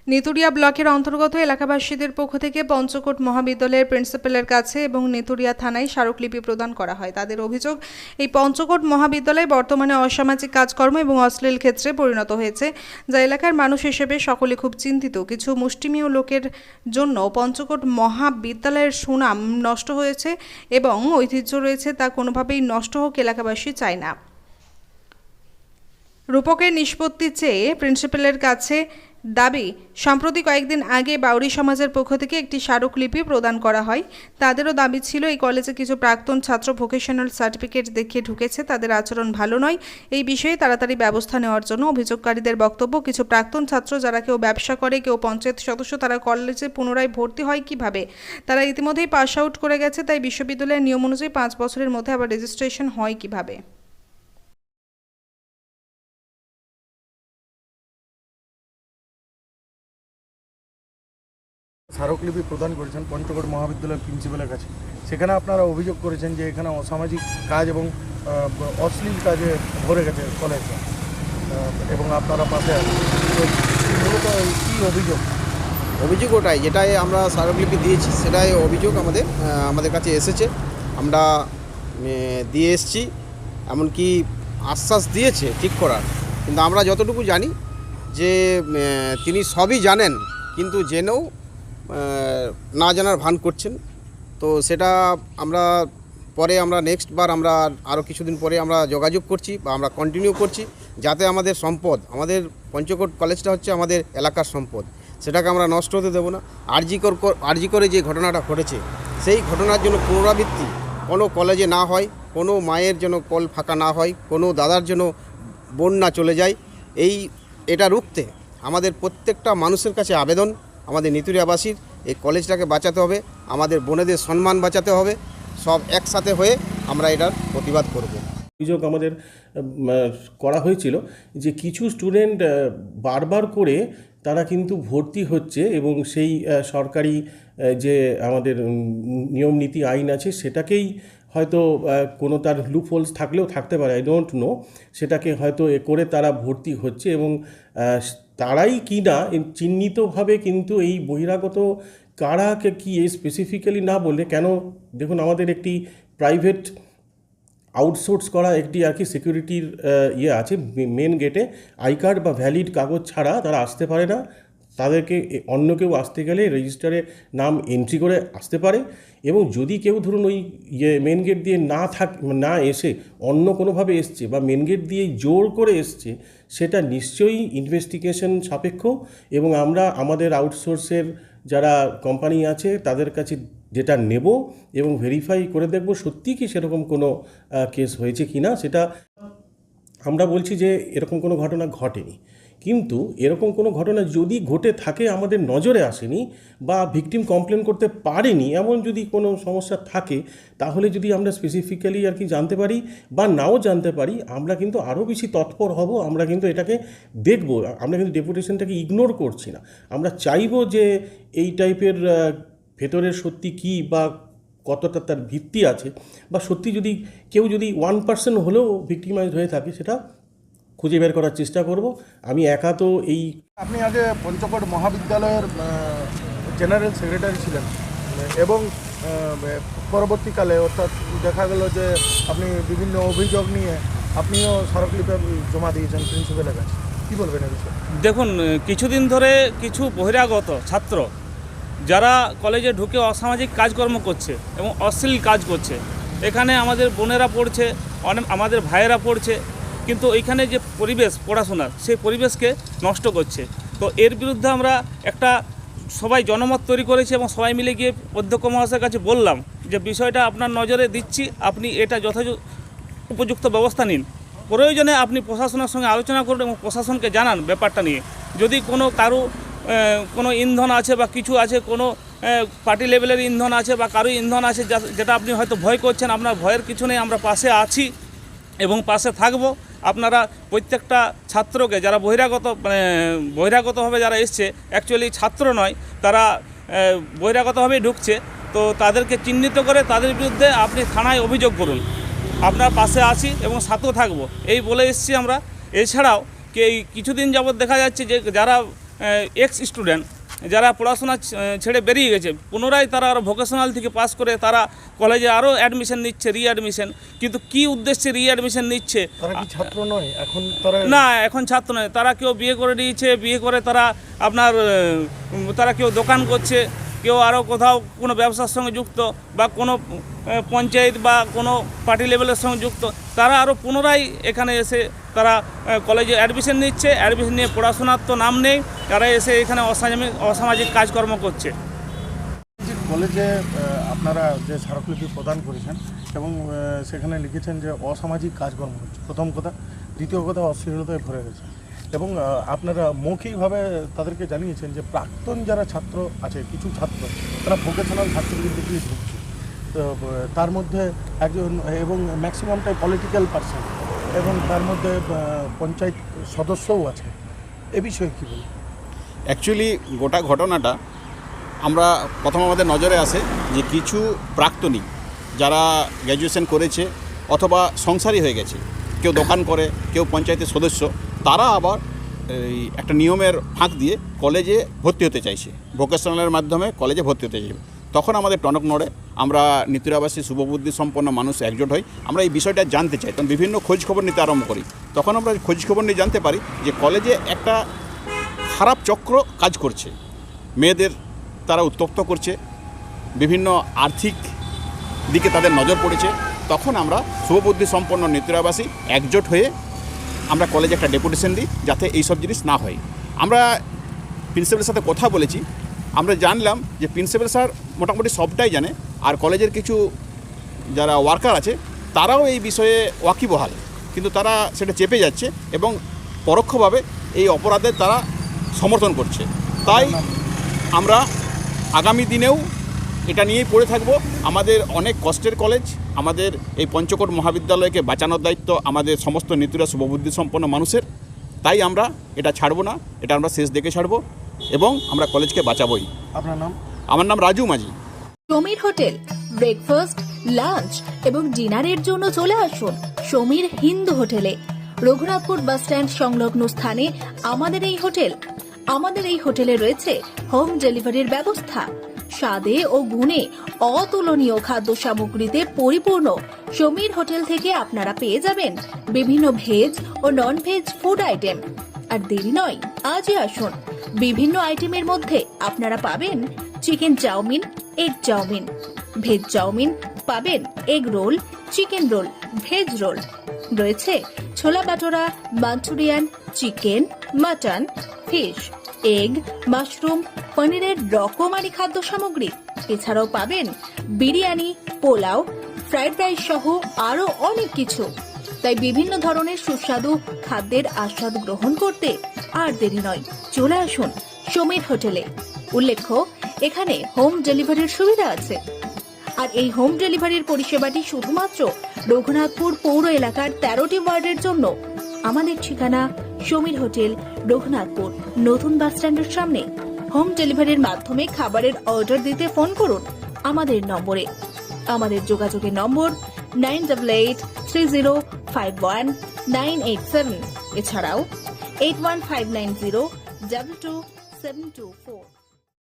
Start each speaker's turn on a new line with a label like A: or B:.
A: নেতুরিয়া ব্লকের অন্তর্গত এলাকাবাসীদের পক্ষ থেকে পঞ্চকোট মহাবিদ্যালয়ের প্রিন্সিপালের কাছে এবং নেতুরিয়া থানায় স্মারকলিপি প্রদান করা হয়। তাদের অভিযোগ, এই পঞ্চকোট মহাবিদ্যালয় বর্তমানে অসামাজিক কাজকর্ম এবং অশ্লীল ক্ষেত্রে পরিণত হয়েছে, যা এলাকার মানুষ হিসেবে সকলে খুব চিন্তিত। কিছু মুষ্টিমেয় লোকের জন্য পঞ্চকোট মহাবিদ্যালয়ের সুনাম নষ্ট হয়েছে এবং ঐতিহ্য রয়েছে, তা কোনোভাবেই নষ্ট হোক এলাকাবাসী চায় না। রূপকের নিষ্পত্তি চেয়ে প্রিন্সিপালের কাছে দাবি, সম্প্রতি কয়েকদিন আগে বাউরি সমাজের পক্ষ থেকে একটি স্মারকলিপি প্রদান করা হয়। তাদেরও দাবি ছিল, এই কলেজে কিছু প্রাক্তন ছাত্র ভোকেশনাল সার্টিফিকেট দেখিয়ে ঢুকেছে, তাদের আচরণ ভালো নয়, এই বিষয়ে তাড়াতাড়ি ব্যবস্থা নেওয়ার জন্য। অভিযোগকারীদের বক্তব্য, কিছু প্রাক্তন ছাত্র যারা কেউ ব্যবসা করে, কেউ পঞ্চায়েত সদস্য, তারা কলেজে পুনরায় ভর্তি হয় কিভাবে? তারা ইতিমধ্যেই পাস আউট করে গেছে, তাই বিশ্ববিদ্যালয়ের নিয়ম অনুযায়ী 5 বছরের মধ্যে আবার রেজিস্ট্রেশন হয় কিভাবে?
B: স্মারকলিপি প্রদান করেছেন পঞ্চকোট মহাবিদ্যালয়ের প্রিন্সিপালের কাছে। সেখানে আপনারা অভিযোগ করেছেন যে এখানে অসামাজিক কাজ এবং অশ্লীল কাজে ভরে গেছে কলেজে, এবং আপনারা পাশে আছেন। তো মূলত কী অভিযোগ?
C: অভিযোগ ওটাই, যেটাই আমরা স্মারকলিপি দিয়েছি সেটাই অভিযোগ আমাদের কাছে এসেছে। আমরা দিয়ে এসেছি, এমনকি আশ্বাস দিয়েছে ঠিক করার, কিন্তু আমরা যতটুকু জানি যে তিনি সবই জানেন, কিন্তু জেনেও না জানার ভান করছেন। তো সেটা আমরা নেক্সট বার আমরা আরও কিছুদিন পরে আমরা যোগাযোগ করছি বা আমরা কন্টিনিউ করছি, যাতে আমাদের সম্পদ, আমাদের পঞ্চকোট কলেজটা হচ্ছে আমাদের এলাকার সম্পদ, সেটাকে আমরা নষ্ট হতে দেবো না। আরজি করে যে ঘটনাটা ঘটেছে, সেই ঘটনার জন্য পুনরাবৃত্তি কোনো কলেজে না হয়, কোনো মায়ের যেন কল ফাঁকা না হয়, কোনো দাদার যেন বোন না চলে যায়। এটা রুখতে আমাদের প্রত্যেকটা মানুষের কাছে আবেদন, আমাদের নেতুরিয়াবাসীর এই কলেজটাকে বাঁচাতে হবে, আমাদের বোনেদের সম্মান বাঁচাতে হবে। সব একসাথে হয়ে আমরা এটার প্রতিবাদ করব।
D: অভিযোগ আমাদের করা হয়েছিল যে কিছু স্টুডেন্ট বারবার করে তারা কিন্তু ভর্তি হচ্ছে এবং সেই সরকারি যে আমাদের নিয়ম নীতি আইন আছে সেটাকেই হয়তো কোনো তার লুপহোলস থাকলেও থাকতে পারে, আই ডোন্ট নো, সেটাকে হয়তো করে তারা ভর্তি হচ্ছে এবং তারাই কি না চিহ্নিতভাবে কিন্তু এই বহিরাগত কারাকে কি স্পেসিফিক্যালি না বলে, কেন দেখুন আমাদের একটি প্রাইভেট আউটসোর্স করা একটি আর কি সিকিউরিটির আছে মেন গেটে, আই কার্ড বা ভ্যালিড কাগজ ছাড়া তারা আসতে পারে না। তাদেরকে অন্য কেউ আসতে গেলে রেজিস্টারে নাম এন্ট্রি করে আসতে পারে, এবং যদি কেউ ধরুন ওই মেন গেট দিয়ে না এসে অন্য কোনোভাবে এসছে বা মেন গেট দিয়েই জোর করে এসছে, সেটা নিশ্চয়ই ইনভেস্টিগেশন সাপেক্ষ, এবং আমরা আমাদের আউটসোর্সের যারা কোম্পানি আছে তাদের কাছে যেটা নেব এবং ভেরিফাই করে দেখব সত্যি কি সেরকম কোনো কেস হয়েছে কি না। সেটা আমরা বলছি যে এরকম কোনো ঘটনা ঘটেনি, কিন্তু এরকম কোনো ঘটনা যদি ঘটে থাকে আমাদের নজরে আসেনি বা ভিকটিম কমপ্লেন করতে পারেনি, এমন যদি কোনো সমস্যা থাকে, তাহলে যদি আমরা স্পেসিফিক্যালি আর কি জানতে পারি বা নাও জানতে পারি, আমরা কিন্তু আরও বেশি তৎপর হব। আমরা কিন্তু এটাকে দেখব, আমরা কিন্তু ডেপুটেশনটাকে ইগনোর করছি না। আমরা চাইব যে এই টাইপের ভেতরের সত্যি কী বা কতটা তার ভিত্তি আছে, বা সত্যি যদি কেউ 1% হলেও ভিক্টিমাইজড হয়ে থাকে, সেটা খুঁজে বের করার চেষ্টা করব। আমি একা তো এই,
B: আপনি আগে পঞ্চকোট মহাবিদ্যালয়ের জেনারেল সেক্রেটারি ছিলেন, এবং পরবর্তীকালে অর্থাৎ দেখা গেল যে আপনি বিভিন্ন অভিযোগ নিয়ে আপনিও স্মারকলিপি জমা দিয়েছেন প্রিন্সিপালের কাছে, কী বলবেন এই বিষয়ে?
E: দেখুন, কিছুদিন ধরে কিছু বহিরাগত ছাত্র যারা কলেজে ঢুকে অসামাজিক কাজকর্ম করছে এবং অশ্লীল কাজ করছে, এখানে আমাদের বোনেরা পড়ছে, আমাদের ভাইয়েরা পড়ছে, কিন্তু এইখানে যে পরিবেশ পড়াশোনার, সেই পরিবেশকে নষ্ট করছে। তো এর বিরুদ্ধে আমরা একটা সবাই জনমত তৈরি করেছি এবং সবাই মিলে গিয়ে অধ্যক্ষ মহাশয়ের কাছে বললাম যে বিষয়টা আপনার নজরে দিচ্ছি, আপনি এটা উপযুক্ত ব্যবস্থা নিন। প্রয়োজনে আপনি প্রশাসনের সঙ্গে আলোচনা করুন এবং প্রশাসনকে জানান ব্যাপারটা নিয়ে। যদি কোনো ইন্ধন আছে বা কিছু আছে, কোনো পার্টি লেভেলের ইন্ধন আছে বা কারো ইন্ধন আছে যেটা আপনি হয়তো ভয় করছেন, আপনার ভয়ের কিছু নেই, আমরা পাশে আছি এবং পাশে থাকব। আপনারা প্রত্যেকটা ছাত্রকে, যারা বহিরাগতভাবে যারা এসছে, অ্যাকচুয়ালি ছাত্র নয়, তারা বহিরাগতভাবেই ঢুকছে, তো তাদেরকে চিহ্নিত করে তাদের বিরুদ্ধে আপনি থানায় অভিযোগ করুন। আপনার পাশে আছি এবং সাথেও থাকবো, এই বলে এসেছি আমরা। এছাড়াও এই কিছুদিন যাবৎ দেখা যাচ্ছে যে যারা এক্স স্টুডেন্ট যারা পড়াশোনা ছেড়ে বেরিয়ে গেছে, পুনরায় তারা আরও ভোকেশনাল থেকে পাস করে তারা কলেজে আরও অ্যাডমিশন নিচ্ছে, রিঅ্যাডমিশন। কিন্তু কি উদ্দেশ্যে রিঅ্যাডমিশন নিচ্ছে?
B: তারা কি ছাত্র নয় এখন? তারা
E: না, এখন ছাত্র নয়, তারা কেউ বিয়ে করে নিয়েছে, বিয়ে করে তারা তারা কেউ দোকান করছে, কেউ আরও কোথাও কোনো ব্যবসার সঙ্গে যুক্ত, বা কোনো পঞ্চায়েত বা কোনো পার্টি লেভেলের সঙ্গে যুক্ত। তারা আরও পুনরায় এখানে এসে তারা কলেজে অ্যাডমিশন নিচ্ছে, অ্যাডমিশন নিয়ে পড়াশোনার তো নাম নেই, তারা এসে এখানে অসামাজিক কাজকর্ম করছে।
B: যে কলেজে আপনারা যে স্মারকলিপি প্রদান করেছেন এবং সেখানে লিখেছেন যে অসামাজিক কাজকর্ম হচ্ছে, প্রথম কথা। দ্বিতীয় কথা, অশ্লীলতায় ভরে গেছে। এবং আপনারা মৌখিকভাবে তাদেরকে জানিয়েছেন যে প্রাক্তন যারা ছাত্র আছে, কিছু ছাত্র তারা ভোকেশনাল ছাত্রবৃত্তি দিয়ে ঢুকছে, তো তার মধ্যে একজন, এবং ম্যাক্সিমামটাই পলিটিক্যাল পার্সন, এবং তার মধ্যে পঞ্চায়েত সদস্যও আছে। এ বিষয়ে কী বলবেন?
C: অ্যাকচুয়ালি গোটা ঘটনাটা আমরা প্রথম আমাদের নজরে আসে যে কিছু প্রাক্তনী যারা গ্র্যাজুয়েশন করেছে অথবা সংসারী হয়ে গেছে, কেউ দোকান করে, কেউ পঞ্চায়েতের সদস্য, তারা আবার এই একটা নিয়মের ফাঁক দিয়ে কলেজে ভর্তি হতে চাইছে, ভোকেশনালের মাধ্যমে কলেজে ভর্তি হতে চাইবে। তখন আমাদের টনক নড়ে, আমরা নিত্যরাবাসী শুভবুদ্ধি সম্পন্ন মানুষ একজোট হই, আমরা এই বিষয়টা জানতে চাই, তখন বিভিন্ন খোঁজখবর নিতে আরম্ভ করি। তখন আমরা খোঁজখবর নিয়ে জানতে পারি যে কলেজে একটা খারাপ চক্র কাজ করছে, মেয়েদের তারা উত্তপ্ত করছে, বিভিন্ন আর্থিক দিকে তাদের নজর পড়েছে। তখন আমরা শুভবুদ্ধি সম্পন্ন নিত্যরাবাসী একজোট হয়ে আমরা কলেজে একটা ডেপুটেশন দিই যাতে এইসব জিনিস না হয়। আমরা প্রিন্সিপালের সাথে কথা বলেছি, আমরা জানলাম যে প্রিন্সিপাল স্যার মোটামুটি সবটাই জানে, আর কলেজের কিছু যারা ওয়ার্কার আছে তারাও এই বিষয়ে ওয়াকিবহাল, কিন্তু তারা সেটা চেপে যাচ্ছে এবং পরোক্ষভাবে এই অপরাধের তারা সমর্থন করছে। তাই আমরা আগামী দিনেও এটা নিয়েই পড়ে থাকব। আমাদের অনেক কষ্টের কলেজ, আমাদের এই পঞ্চকোট মহাবিদ্যালয়কে বাঁচানোর দায়িত্ব আমাদের সমস্ত নীতিরা শুভবুদ্ধি সম্পন্ন মানুষের। তাই আমরা এটা ছাড়বো না, এটা আমরা শেষ দেখে ছাড়বো এবং আমরা কলেজকে বাঁচাবোই।
B: আপনার নাম?
C: আমার নাম রাজু মাঝি।
F: সমীর হোটেল ব্রেকফাস্ট, লাঞ্চ এবং ডিনারের জন্য চলে আসুন সমীর হিন্দু হোটেলে। রঘুনাথপুর বাস স্ট্যান্ড সংলগ্ন স্থানে আমাদের এই হোটেল। আমাদের এই হোটেলে রয়েছে হোম ডেলিভারির ব্যবস্থা। স্বাদে ও গুণে অতুলনীয় খাদ্য সামগ্রীতে পরিপূর্ণ সমীর হোটেল থেকে আপনারা পেয়ে যাবেন বিভিন্ন ভেজ ও নন ভেজ ফুড আইটেম। আর দেরি নয়, আজই আসুন। বিভিন্ন আইটেমের মধ্যে আপনারা পাবেন chicken chowmein, egg chowmein, veg chowmein, পাবেন egg roll, chicken roll, veg roll, রয়েছে chole bhatura, Manchurian, chicken, mutton, fish, egg, mushroom, পনিরের রকমারি খাদ্য সামগ্রী। এছাড়াও পাবেন বিরিয়ানি, পোলাও, ফ্রাইড রাইস সহ আরো অনেক কিছু। তাই বিভিন্ন ধরনের সুস্বাদু খাদ্যের আস্বাদ গ্রহণ করতে আর দেরি নয়, চলে আসুন সমীর হোটেলে। উল্লেখ্য, এখানে হোম ডেলিভারির সুবিধা আছে। আর এই হোম ডেলিভারির পরিষেবাটি শুধুমাত্র রঘুনাথপুর পৌর এলাকার 13টি ওয়ার্ডের জন্য। আমাদের ঠিকানা সমীর হোটেল, রঘুনাথপুর নতুন বাস স্ট্যান্ডের সামনে। হোম ডেলিভারির মাধ্যমে খাবারের অর্ডার দিতে ফোন করুন আমাদের নম্বরে। আমাদের যোগাযোগের নম্বর 9883051987, এছাড়াও 81590222724।